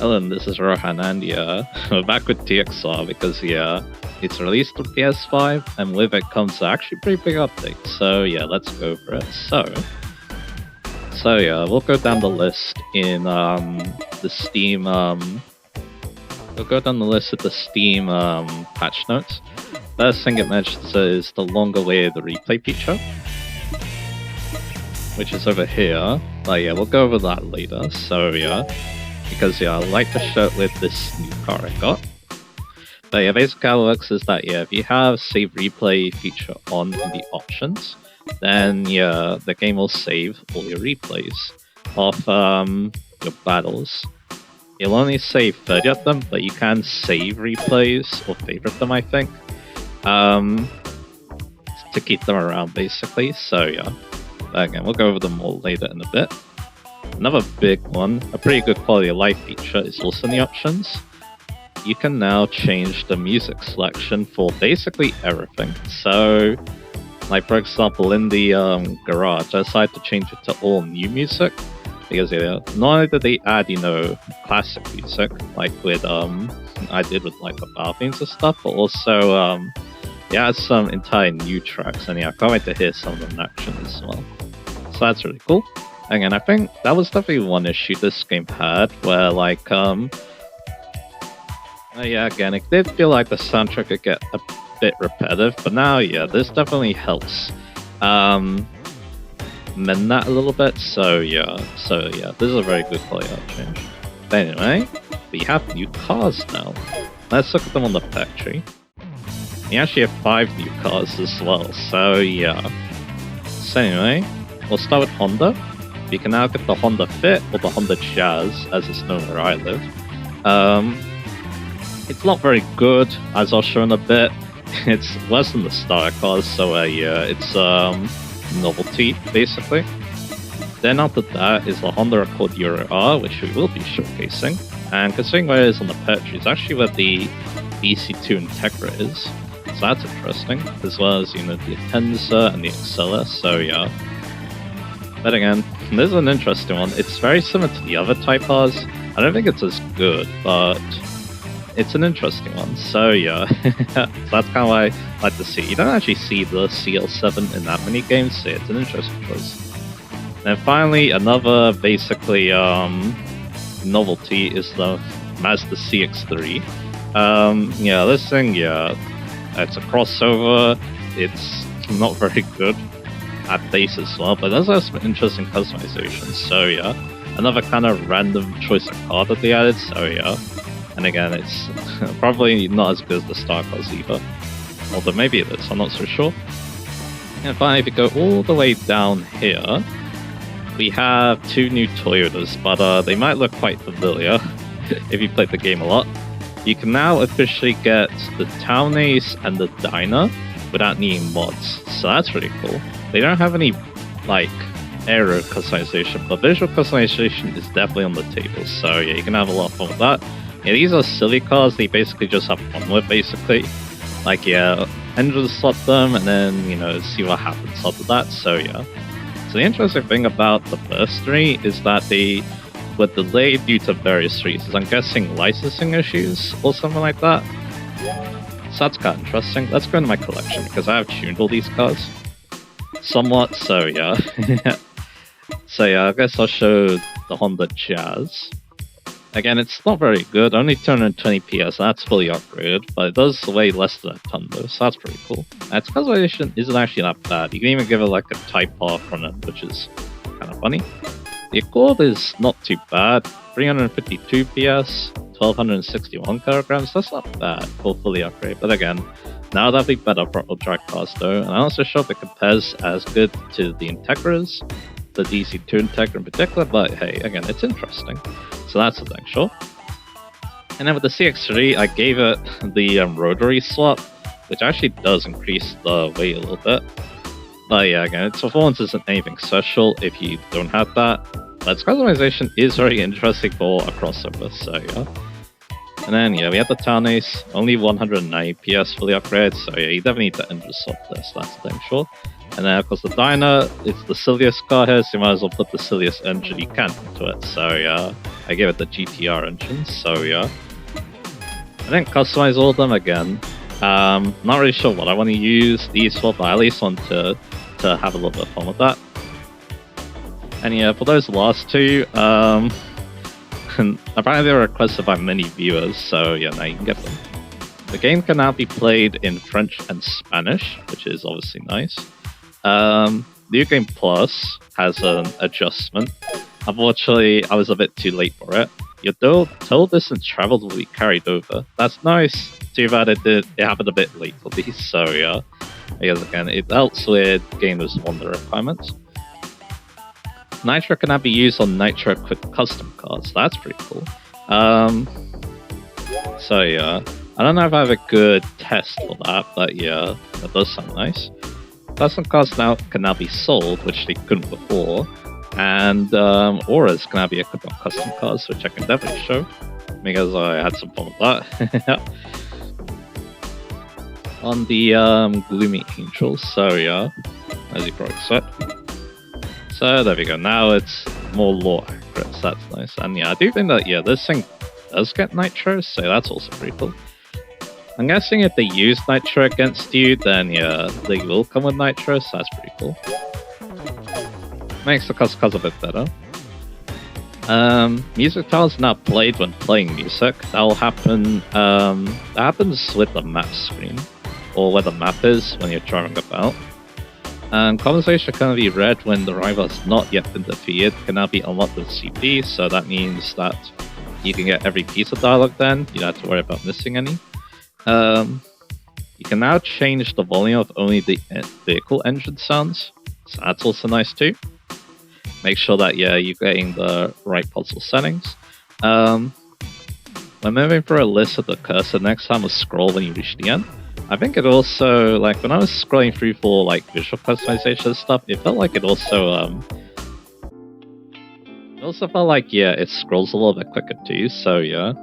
Ellen, this is Rohan, and yeah, we're back with TXR because yeah, it's released on PS5, and with it comes actually pretty big update. So yeah, let's go for it. So yeah, we'll go down the list in the Steam. We'll go down the list of the Steam patch notes. First thing it mentions is the longer-awaited replay feature, which is over here. But yeah, we'll go over that later. So yeah. Because yeah, I like to show it with this new car I got. But yeah, basically how it works is that yeah, if you have save replay feature on in the options, then yeah, the game will save all your replays of your battles. You'll only save 30 of them, but you can save replays or favorite them, I think, to keep them around basically. So yeah, but again, we'll go over them all later in a bit. Another big one, a pretty good quality of life feature, is also in the options. You can now change the music selection for basically everything. So, like for example, in the garage, I decided to change it to all new music because yeah, not only did they add classic music like with I did with like the battle themes and stuff, but also yeah, some entire new tracks, and yeah, I can't wait to hear some of them in action as well. So that's really cool. Again, I think that was definitely one issue this game had, where like, yeah, again, it did feel like the soundtrack could get a bit repetitive, but now, yeah, this definitely helps mend that a little bit. So yeah, this is a very good quality of change. But anyway, we have new cars now. Let's look at them on the pack tree. We actually have 5 new cars as well. So yeah. So anyway, we'll start with Honda. You can now get the Honda Fit or the Honda Jazz, as it's known where I live. It's not very good, as I'll show in a bit. It's worse than the Star cars, so yeah, it's novelty, basically. Then after that is the Honda Accord Euro R, which we will be showcasing. And considering where it is on the patch, it's actually where the BC2 Integra is. So that's interesting, as well as, the Atenza and the Excella, so yeah. But again, this is an interesting one. It's very similar to the other Type Rs. I don't think it's as good, but it's an interesting one. So yeah, so that's kind of what I like to see. You don't actually see the CL7 in that many games, so it's an interesting choice. And finally, another basically novelty is the Mazda CX-3. Yeah, this thing, yeah, it's a crossover. It's not very good at base as well, but it does have some interesting customizations. So yeah, another kind of random choice of car that they added. So yeah, and again, it's probably not as good as the Star cars either, although maybe it is, I'm not so sure. And finally, if you go all the way down here, we have 2 new Toyotas, but they might look quite familiar if you played the game a lot. You can now officially get the Town Ace and the Dyna without needing mods, so that's really cool. They don't have any, like, aero customization, but visual customization is definitely on the table, so yeah, you can have a lot of fun with that. Yeah, these are silly cars they basically just have fun with, basically. Like, yeah, engine slot them, and then, see what happens after that, so yeah. So the interesting thing about the first 3 is that they were delayed due to various reasons. I'm guessing licensing issues or something like that. So that's kind of interesting. Let's go into my collection, because I have tuned all these cars somewhat, so yeah. So yeah, I guess I'll show the Honda Jazz. Again, it's not very good, only 220 PS, that's fully upgraded, but it does weigh less than a ton though, so that's pretty cool. And its customization isn't actually that bad. You can even give it like a Type R front end, which is kind of funny. The Accord is not too bad, 352 PS, 1261 kilograms, that's not bad for fully upgraded, but again, now that'll be better for drag cars though, and I'm not so sure if it compares as good to the Integras, the DC2 Integra in particular, but hey, again, it's interesting. So that's the thing, sure. And then with the CX-3, I gave it the rotary slot, which actually does increase the weight a little bit. But yeah, again, its performance isn't anything special if you don't have that. But its customization is very interesting for a crossover, so yeah. And then, yeah, we have the Town Ace, only 190 PS fully upgraded, so yeah, you definitely need the engine swap there, so that's the thing, sure. And then, of course, the Dyna, it's the silliest car here, so you might as well put the silliest engine you can into it, so yeah. I gave it the GTR engine, so yeah. I didn't customize all of them again. Not really sure what I want to use these for, but I at least want to have a little bit of fun with that. And yeah, for those last two, apparently they were requested by many viewers, so yeah, now you can get them. The game can now be played in French and Spanish, which is obviously nice. New Game Plus has an adjustment. Unfortunately, I was a bit too late for it. Your total distance traveled will be carried over. That's nice. Too bad it happened a bit late for these, so yeah. I guess again, it helps with Game of Wonder requirements. Nitro can now be used on Nitro equipped custom cards. That's pretty cool. So yeah, I don't know if I have a good test for that, but yeah, that does sound nice. Custom cards can now be sold, which they couldn't before, and auras can now be equipped on custom cards, which I can definitely show because I had some fun with that. On the Gloomy Angels, so yeah, as you probably said. So there we go, now it's more lore accurate, so that's nice. And yeah, I do think that, yeah, this thing does get Nitro, so that's also pretty cool. I'm guessing if they use Nitro against you, then yeah, they will come with Nitro, so that's pretty cool. Makes the custom cards a bit better. Music tiles now played when playing music. That will happen, that happens with the map screen, or where the map is when you're driving about. Conversation can be read when the rival has not yet been defeated, can now be unlocked with CP, so that means that you can get every piece of dialogue then, you don't have to worry about missing any. You can now change the volume of only the vehicle engine sounds, so that's also nice too. Make sure that, yeah, you're getting the right puzzle settings. When moving through a list of the cursor, next time will scroll when you reach the end. I think it also, like, when I was scrolling through for, like, visual customization stuff, it felt like it also felt like, yeah, it scrolls a little bit quicker too, so yeah.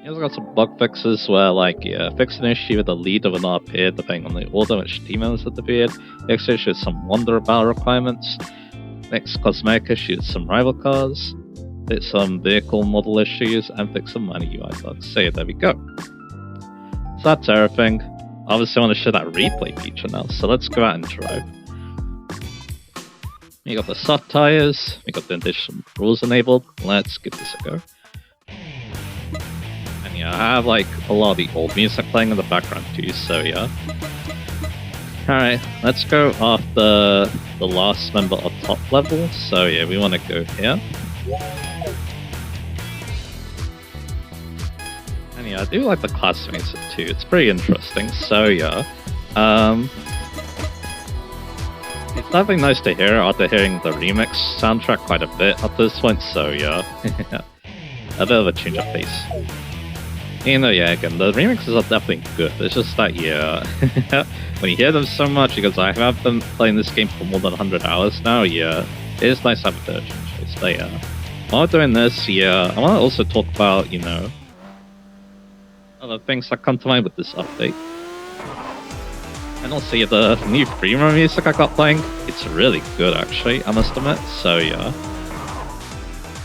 You also got some bug fixes where, like, yeah, fix an issue with the leader will not appear depending on the order in which team members have appeared, fix issue with some Wonder Battle requirements, fix cosmetic issues with some rival cars, fix some vehicle model issues, and fix some minor UI bugs. So yeah, there we go. So that's everything. Obviously I want to show that replay feature now, so let's go out and drive. We got the soft tires, we got the additional rules enabled, let's give this a go. And yeah, I have like a lot of the old music playing in the background too, so yeah. Alright, let's go off the last member of top level, so yeah, we want to go here. And yeah, I do like the classic music too, it's pretty interesting, so yeah. It's definitely nice to hear after hearing the remix soundtrack quite a bit at this point, so yeah. A bit of a change of pace. You know, yeah, again, the remixes are definitely good, it's just that, yeah, when you hear them so much, because I have been playing this game for more than 100 hours now, yeah, it is nice to have a version choice, but yeah. While doing this, yeah, I want to also talk about, you know, other things that come to mind with this update. And also, yeah, the new Xtreme music I got playing, it's really good actually, I must admit, so yeah.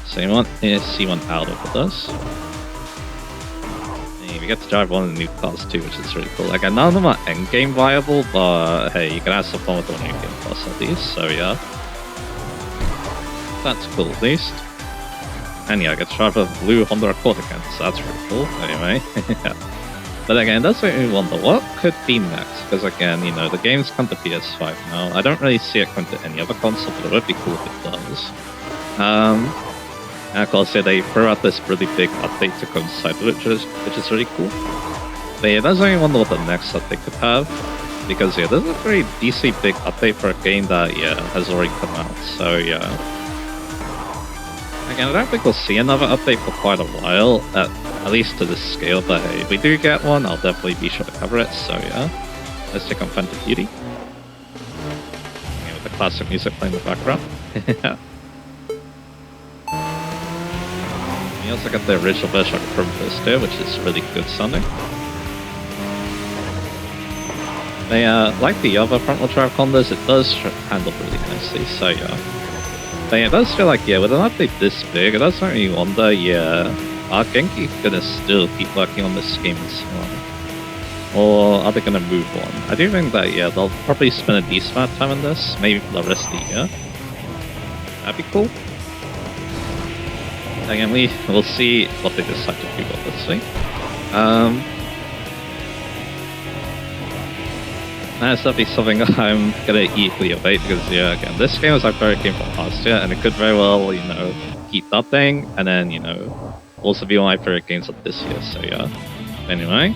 So you want to see one out of this. And we get to drive one of the new cars too, which is really cool. Like, none of them are endgame viable, but hey, you can have some fun with the new game plus of these, so yeah. That's cool at least. And yeah, I get to drive a blue Honda Accord again, so that's really cool, anyway. But again, it does make me wonder what could be next, because again, you know, the game's come to PS5 now. I don't really see it come to any other console, but it would be cool if it does. And of course, yeah, they throw out this really big update to coincide with it, which is really cool. But yeah, it does make me wonder what the next update could have, because yeah, this is a very decently big update for a game that, yeah, has already come out, so yeah. Again, I don't think we'll see another update for quite a while, at least to this scale, but hey, if we do get one, I'll definitely be sure to cover it, so yeah. Let's check on Phantom Beauty. Yeah, with the classic music playing in the background. We also got the original version of Prometheus there, which is really good sounding. They, like the other front-wheel drive Hondas, it does handle really nicely, so yeah. But yeah, it does feel like, yeah, with an update this big, it does make me wonder, yeah, are Genki gonna still keep working on this game as well? Or are they gonna move on? I do think that, yeah, they'll probably spend a decent amount of time on this, maybe for the rest of the year. That'd be cool. Again, we'll see what they decide to do, obviously. That's definitely something I'm gonna equally await because, yeah, again, this game was like very game from last year, and it could very well, you know, keep that thing, and then, you know, also be one of my favorite games of this year, so yeah. Anyway.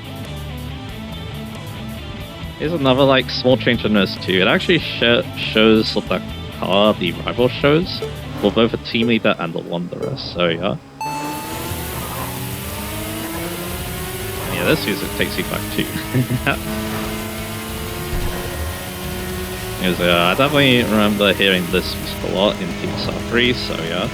Here's another, like, small change in this too. It actually shows what the car the rival shows for both the team leader and the wanderer, so yeah. Yeah, this user takes you back too. Because, I definitely remember hearing this music a lot in Team Star 3, so yeah.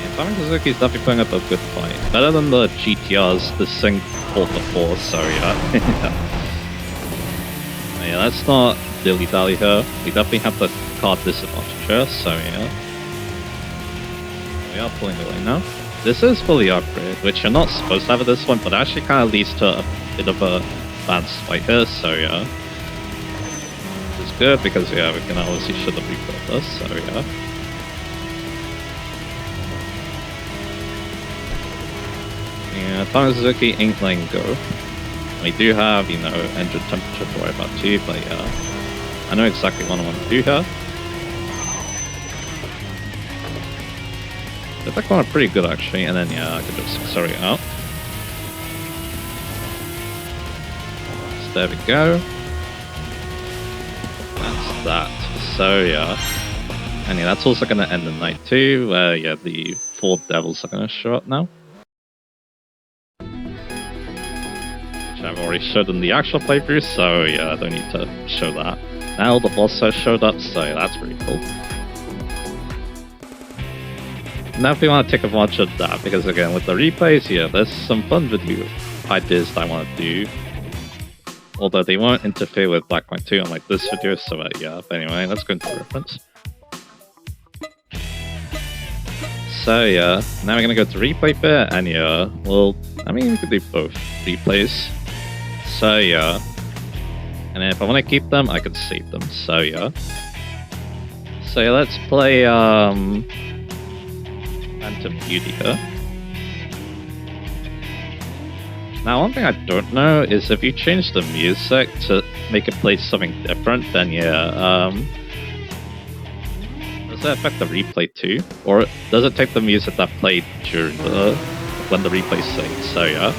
Yeah, Tommy Suzuki's definitely putting up a good fight. Better than the GTRs this thing called before, so yeah. Yeah, let's not dilly-dally here. We definitely have the card disadvantage here, so yeah. We are pulling away now. This is fully upgraded, which you're not supposed to have at this one, but actually kind of leads to a bit of a advanced fight here, so yeah. It's good because, yeah, we can obviously should have rebuilt this, so yeah. Yeah, Tommy Suzuki ain't letting go. We do have, you know, engine temperature to worry about too, but yeah, I know exactly what I want to do here. The attack one pretty good actually, and then yeah, I could just accelerate out. So there we go. That's that. So yeah. And yeah, that's also going to end the night too, where yeah, the 4 devils are going to show up now. I've already showed in the actual playthrough, so yeah, I don't need to show that. Now the boss has showed up, so yeah, that's pretty cool. Now if you want to take advantage of that, because again, with the replays, yeah, there's some fun video ideas that I want to do. Although they won't interfere with Black Point 2 unlike this video, so yeah, but anyway, let's go into the reference. So yeah, now we're gonna go to replay bit, and yeah, well, I mean, we could do both replays. So yeah, and if I want to keep them, I could save them. So yeah. So yeah, let's play Phantom Beauty here. Now, one thing I don't know is if you change the music to make it play something different, then yeah, does that affect the replay too, or does it take the music that played during when the replay saves? So yeah.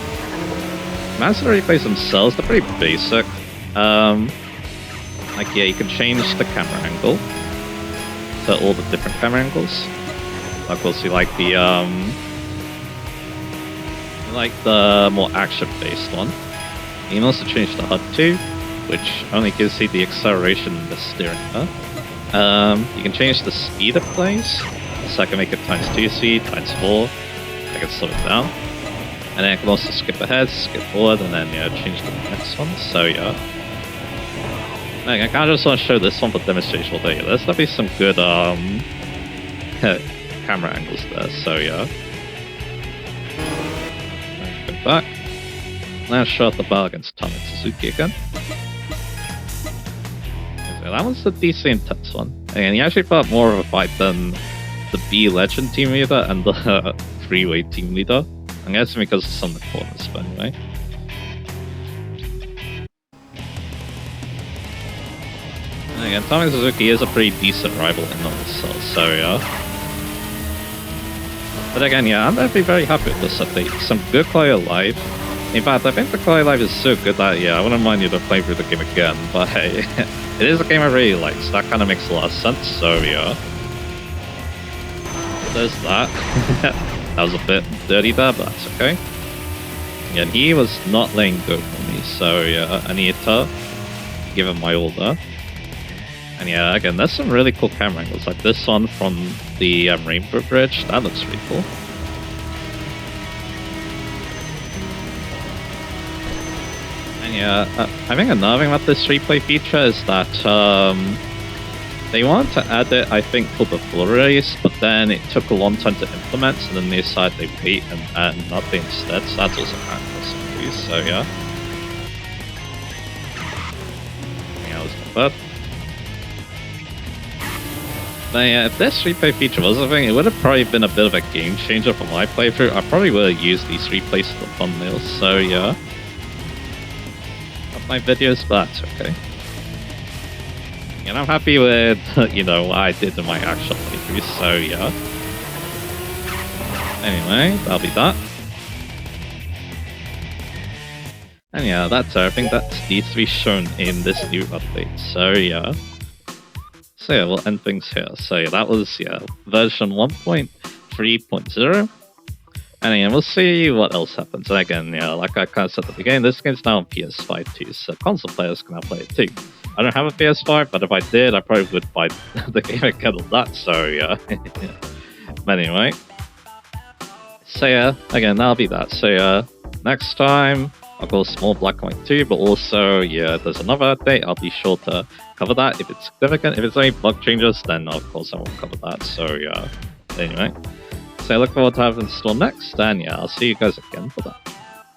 Master replays themselves, they're pretty basic. Like yeah, you can change the camera angle to all the different camera angles. Of course, you like the more action-based one. You can also change the HUD too, which only gives you the acceleration and the steering here. You can change the speed it plays, so I can make it ×2 speed, ×4. I can slow it down. And then I can also skip ahead, skip forward, and then yeah, change to the next one. So yeah. I kind of just want to show this one for demonstration. Although yeah, there's definitely some good camera angles there. So yeah. Go back. Now show up the battle against Tommy Suzuki again. So that was a decent intense one. And he actually felt more of a fight than the B Legend team leader and the Freeway team leader. I'm guessing because of some of the corners, but anyway. And again, Tommy Suzuki is a pretty decent rival in of itself, so yeah. But again, yeah, I'm definitely very happy with this update. Some good quality of life. In fact, I think the quality of life is so good that, yeah, I wouldn't mind you to play through the game again, but hey, it is a game I really like, so that kind of makes a lot of sense, so yeah. There's that. That was a bit dirty there, but that's okay. Again, he was not letting go for me, so yeah, I need to give him my all there. And yeah, again, there's some really cool camera angles, like this one from the Rainbow Bridge. That looks really cool. And yeah, I think another thing about this replay feature is that They wanted to add it, I think, for the Blu-rays, but then it took a long time to implement, and then they decided they wait and add nothing instead, so that's also kind of possible, so yeah. Yeah, was not bad. But yeah, if this replay feature was a thing, it would have probably been a bit of a game changer for my playthrough. I probably would have used these replays for the thumbnails, so yeah. Not my videos, but that's okay. And I'm happy with, you know, what I did in my actual playthrough, so yeah. Anyway, that'll be that. And yeah, that's everything that needs to be shown in this new update, so yeah. So yeah, we'll end things here. So yeah, that was, yeah, version 1.3.0. And again, we'll see what else happens. And again, yeah, like I kind of said at the beginning, this game's now on PS5 too, so console players can now play it too. I don't have a PS5, but if I did, I probably would buy the game again on that, so yeah. But anyway. So yeah, again, that'll be that. So yeah, next time, I'll go small black and white too, but also, yeah, there's another update. I'll be sure to cover that if it's significant. If it's any bug changes, then of course I won't cover that, so yeah. Anyway. So I look forward to having in store next, and yeah, I'll see you guys again for that.